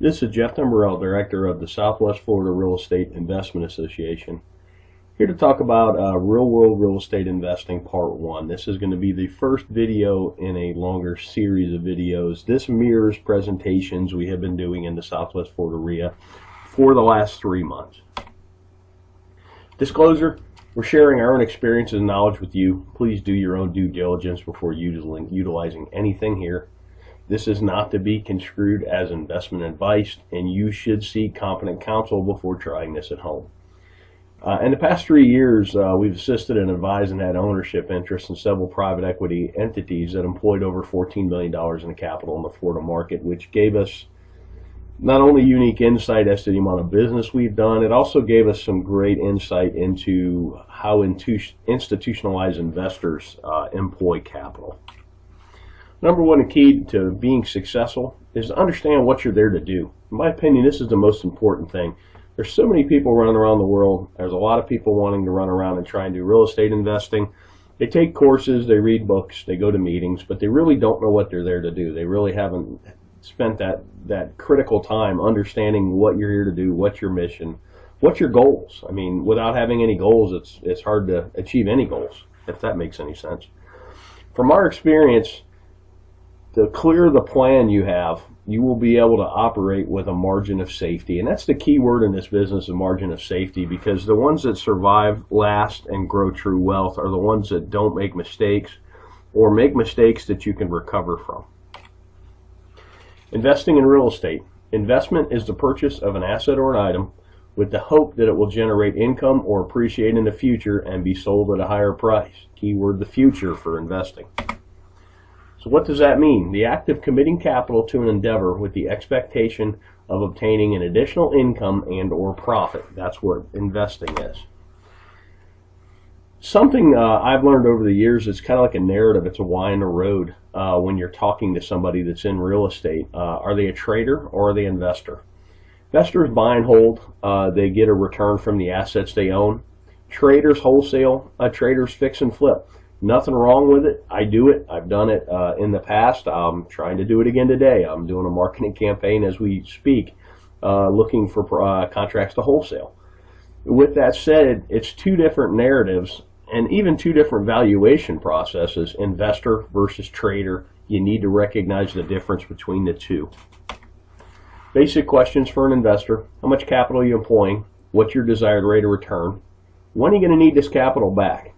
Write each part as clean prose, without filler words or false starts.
This is Jeff Timberell, Director of the Southwest Florida Real Estate Investment Association, here to talk about real-world real estate investing Part 1. This is going to be the first video in a longer series of videos. This mirrors presentations we have been doing in the Southwest Florida REIA for the last 3 months. Disclosure, we're sharing our own experiences and knowledge with you. Please do your own due diligence before utilizing anything here. This is not to be construed as investment advice, and you should seek competent counsel before trying this at home. In the past 3 years, we've assisted and advised and had ownership interests in several private equity entities that employed over $14 million in capital in the Florida market, which gave us not only unique insight as to the amount of business we've done, it also gave us some great insight into how institutionalized investors employ capital. Number one key to being successful is to understand what you're there to do. In my opinion, this is the most important thing. There's so many people running around the world. There's a lot of people wanting to run around and try and do real estate investing. They take courses, they read books, they go to meetings, but they really don't know what they're there to do. They really haven't spent that critical time understanding what you're here to do, what's your mission, what's your goals. I mean, without having any goals, it's hard to achieve any goals, if that makes any sense. From our experience, the clearer the plan you have, you will be able to operate with a margin of safety. And that's the key word in this business, a margin of safety, because the ones that survive, last, and grow true wealth are the ones that don't make mistakes or make mistakes that you can recover from. Investing in real estate. Investment is the purchase of an asset or an item with the hope that it will generate income or appreciate in the future and be sold at a higher price. Keyword, the future for investing. So what does that mean? The act of committing capital to an endeavor with the expectation of obtaining an additional income and or profit. That's what investing is. Something I've learned over the years, it's kind of like a narrative. It's a why in the road when you're talking to somebody that's in real estate. Are they a trader or are they an investor? Investors buy and hold. They get a return from the assets they own. Traders wholesale. Traders fix and flip. Nothing wrong with it. I do it. I've done it in the past. I'm trying to do it again today. I'm doing a marketing campaign as we speak, looking for contracts to wholesale. With that said, it's two different narratives and even two different valuation processes, investor versus trader. You need to recognize the difference between the two. Basic questions for an investor. How much capital are you employing? What's your desired rate of return? When are you going to need this capital back?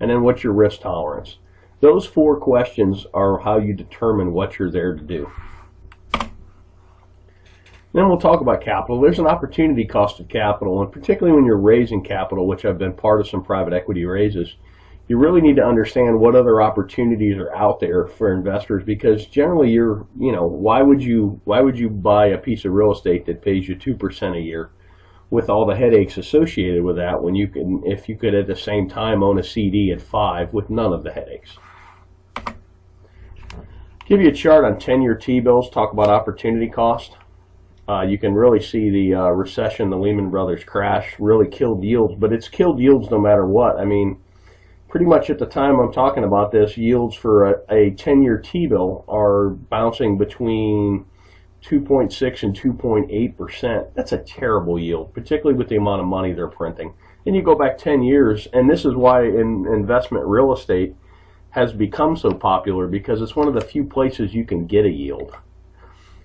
And then what's your risk tolerance? Those 4 questions are how you determine what you're there to do. Then we'll talk about capital. There's an opportunity cost of capital, and particularly when you're raising capital, which I've been part of some private equity raises, you really need to understand what other opportunities are out there for investors, because generally why would you buy a piece of real estate that pays you 2% a year with all the headaches associated with that, when if you could at the same time own a CD at 5 with none of the headaches. Give you a chart on 10-year T-bills, talk about opportunity cost. You can really see the recession, the Lehman Brothers crash really killed yields, but it's killed yields no matter what. I mean, pretty much at the time I'm talking about this, yields for a 10-year T-bill are bouncing between 2.6 and 2.8%. That's a terrible yield, particularly with the amount of money they're printing. And you go back 10 years, and this is why investment real estate has become so popular, because it's one of the few places you can get a yield.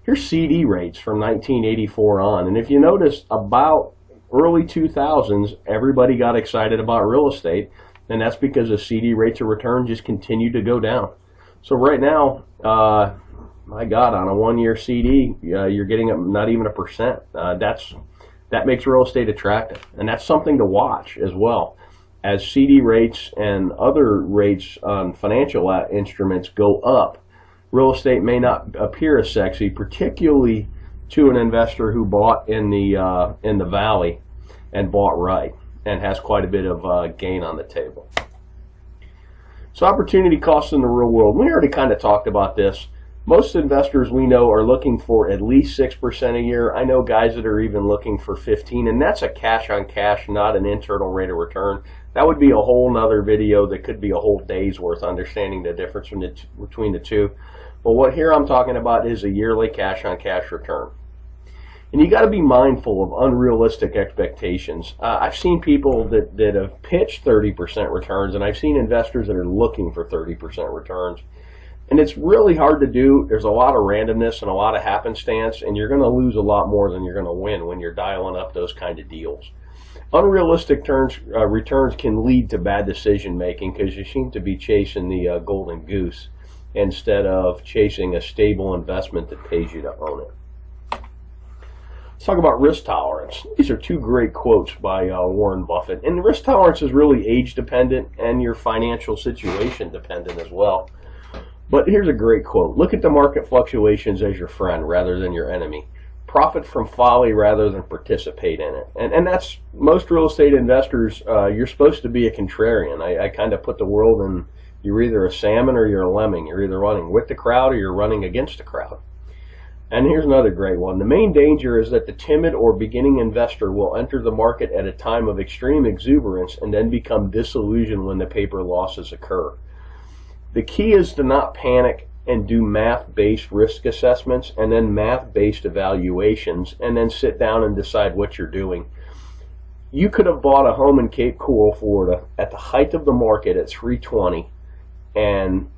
Here's CD rates from 1984 on, and if you notice, about early 2000s, everybody got excited about real estate, and that's because the CD rates of return just continued to go down. So right now, my God, on a 1-year CD, you're getting not even 1%. That makes real estate attractive, and that's something to watch as well. As CD rates and other rates on financial instruments go up, real estate may not appear as sexy, particularly to an investor who bought in the valley and bought right and has quite a bit of gain on the table. So opportunity costs in the real world. We already kind of talked about this. Most investors we know are looking for at least 6% a year. I know guys that are even looking for 15%, and that's a cash on cash, not an internal rate of return. That would be a whole nother video that could be a whole day's worth, understanding the difference between the two. But what here I'm talking about is a yearly cash on cash return. And you got to be mindful of unrealistic expectations. I've seen people that have pitched 30% returns, and I've seen investors that are looking for 30% returns. And it's really hard to do. There's a lot of randomness and a lot of happenstance, and you're going to lose a lot more than you're going to win when you're dialing up those kind of deals. Unrealistic returns can lead to bad decision making because you seem to be chasing the golden goose instead of chasing a stable investment that pays you to own it. Let's talk about risk tolerance. These are two great quotes by Warren Buffett. And risk tolerance is really age dependent and your financial situation dependent as well. But here's a great quote. Look at the market fluctuations as your friend rather than your enemy. Profit from folly rather than participate in it. And that's most real estate investors. You're supposed to be a contrarian. I kind of put the world in, you're either a salmon or you're a lemming. You're either running with the crowd or you're running against the crowd. And here's another great one. The main danger is that the timid or beginning investor will enter the market at a time of extreme exuberance and then become disillusioned when the paper losses occur. The key is to not panic and do math-based risk assessments and then math-based evaluations and then sit down and decide what you're doing. You could have bought a home in Cape Coral, Florida at the height of the market at $320 and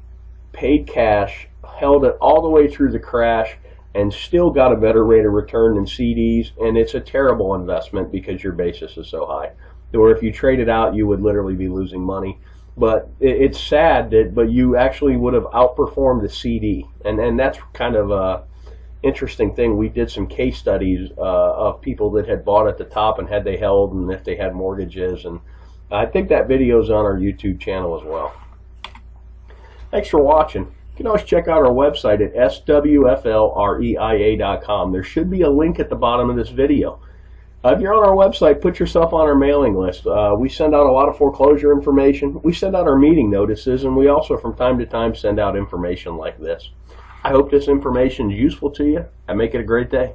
paid cash, held it all the way through the crash, and still got a better rate of return than CDs, and it's a terrible investment because your basis is so high. Or if you trade it out, you would literally be losing money. But it's sad but you actually would have outperformed the CD, and that's kind of a interesting thing. We did some case studies of people that had bought at the top and had they held and if they had mortgages, and I think that video is on our YouTube channel as well. Thanks for watching. You can always check out our website at SWFLREIA.com. There should be a link at the bottom of this video. If you're on our website, put yourself on our mailing list. We send out a lot of foreclosure information. We send out our meeting notices, and we also from time to time send out information like this. I hope this information is useful to you, and make it a great day.